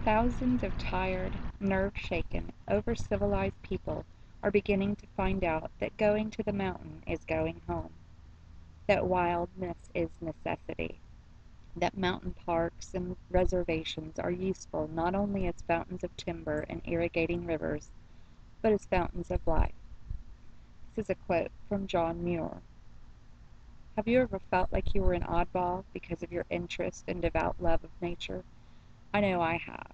Thousands of tired, nerve-shaken, over-civilized people are beginning to find out that going to the mountain is going home, that wildness is necessity, that mountain parks and reservations are useful not only as fountains of timber and irrigating rivers, but as fountains of life. This is a quote from John Muir. Have you ever felt like you were an oddball because of your interest and devout love of nature? I know I have.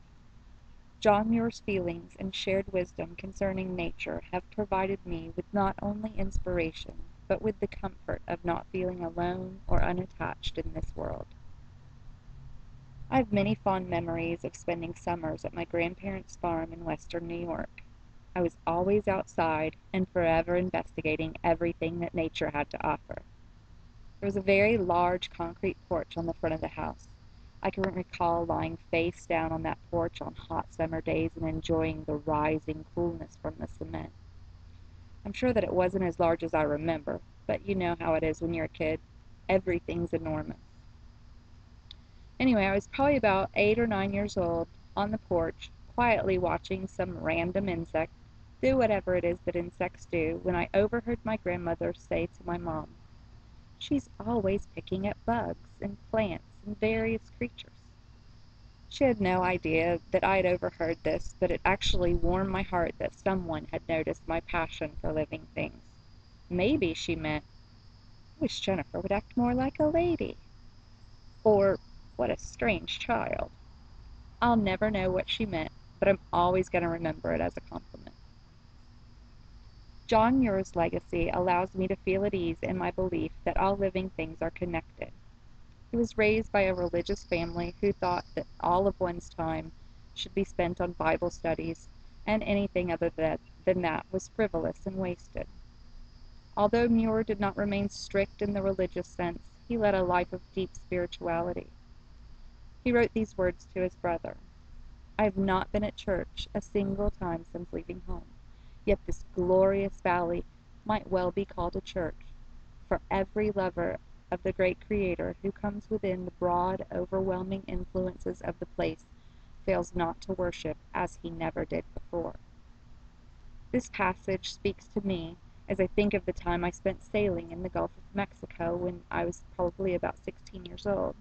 John Muir's feelings and shared wisdom concerning nature have provided me with not only inspiration, but with the comfort of not feeling alone or unattached in this world. I have many fond memories of spending summers at my grandparents' farm in western New York. I was always outside and forever investigating everything that nature had to offer. There was a very large concrete porch on the front of the house. I can recall lying face down on that porch on hot summer days and enjoying the rising coolness from the cement. I'm sure that it wasn't as large as I remember, but you know how it is when you're a kid. Everything's enormous. Anyway, I was probably about 8 or 9 years old, on the porch, quietly watching some random insect do whatever it is that insects do, when I overheard my grandmother say to my mom, "She's always picking at bugs and plants and various creatures." She had no idea that I had overheard this, but it actually warmed my heart that someone had noticed my passion for living things. Maybe she meant, "I wish Jennifer would act more like a lady," or "What a strange child." I'll never know what she meant, but I'm always going to remember it as a compliment. John Muir's legacy allows me to feel at ease in my belief that all living things are connected. He was raised by a religious family who thought that all of one's time should be spent on Bible studies, and anything other than that was frivolous and wasted. Although Muir did not remain strict in the religious sense, he led a life of deep spirituality. He wrote these words to his brother: "I have not been at church a single time since leaving home. Yet this glorious valley might well be called a church, for every lover of the great Creator who comes within the broad, overwhelming influences of the place fails not to worship as he never did before." This passage speaks to me as I think of the time I spent sailing in the Gulf of Mexico when I was probably about 16 years old.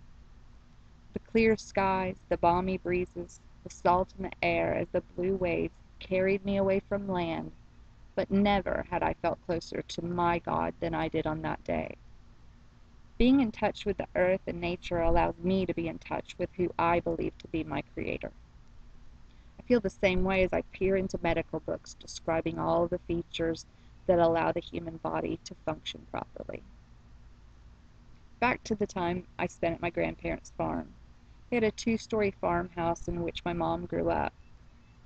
The clear skies, the balmy breezes, the salt in the air as the blue waves carried me away from land, but never had I felt closer to my God than I did on that day. Being in touch with the earth and nature allows me to be in touch with who I believe to be my Creator. I feel the same way as I peer into medical books describing all the features that allow the human body to function properly. Back to the time I spent at my grandparents' farm. They had a 2-story farmhouse in which my mom grew up.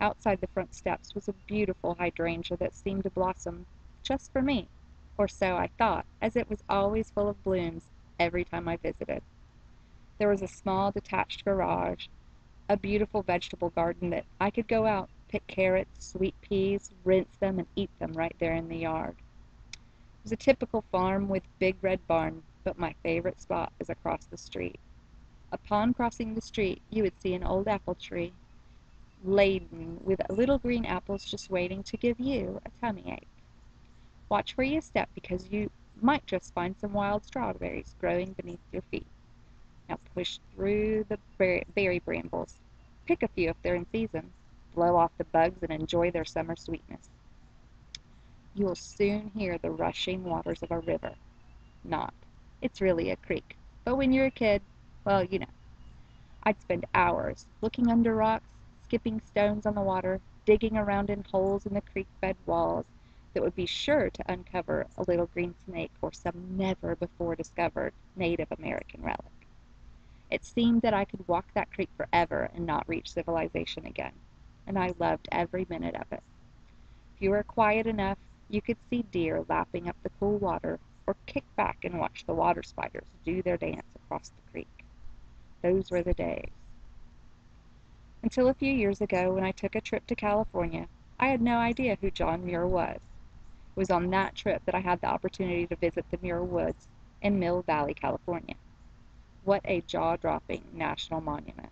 Outside the front steps was a beautiful hydrangea that seemed to blossom just for me, or so I thought, as it was always full of blooms every time I visited. There was a small detached garage, a beautiful vegetable garden that I could go out, pick carrots, sweet peas, rinse them, and eat them right there in the yard. It was a typical farm with big red barn, but my favorite spot was across the street. Upon crossing the street, you would see an old apple tree, laden with little green apples just waiting to give you a tummy ache. Watch where you step because you might just find some wild strawberries growing beneath your feet. Now push through the berry brambles. Pick a few if they're in season. Blow off the bugs and enjoy their summer sweetness. You will soon hear the rushing waters of a river. Not. It's really a creek. But when you're a kid, well, you know. I'd spend hours looking under rocks, skipping stones on the water, digging around in holes in the creek bed walls that would be sure to uncover a little green snake or some never-before-discovered Native American relic. It seemed that I could walk that creek forever and not reach civilization again, and I loved every minute of it. If you were quiet enough, you could see deer lapping up the cool water, or kick back and watch the water spiders do their dance across the creek. Those were the days. Until a few years ago, when I took a trip to California, I had no idea who John Muir was. It was on that trip that I had the opportunity to visit the Muir Woods in Mill Valley, California. What a jaw-dropping national monument.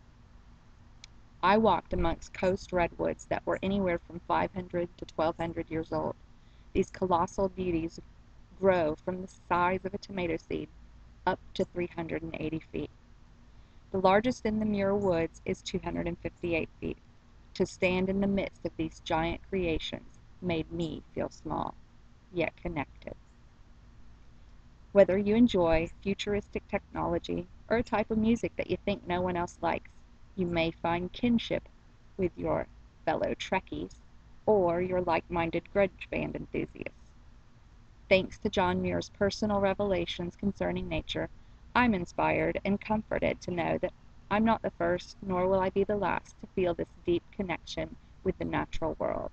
I walked amongst coast redwoods that were anywhere from 500 to 1,200 years old. These colossal beauties grow from the size of a tomato seed up to 380 feet. The largest in the Muir Woods is 258 feet. To stand in the midst of these giant creations made me feel small, yet connected. Whether you enjoy futuristic technology or a type of music that you think no one else likes, you may find kinship with your fellow Trekkies or your like-minded grudge band enthusiasts. Thanks to John Muir's personal revelations concerning nature, I'm inspired and comforted to know that I'm not the first, nor will I be the last, to feel this deep connection with the natural world.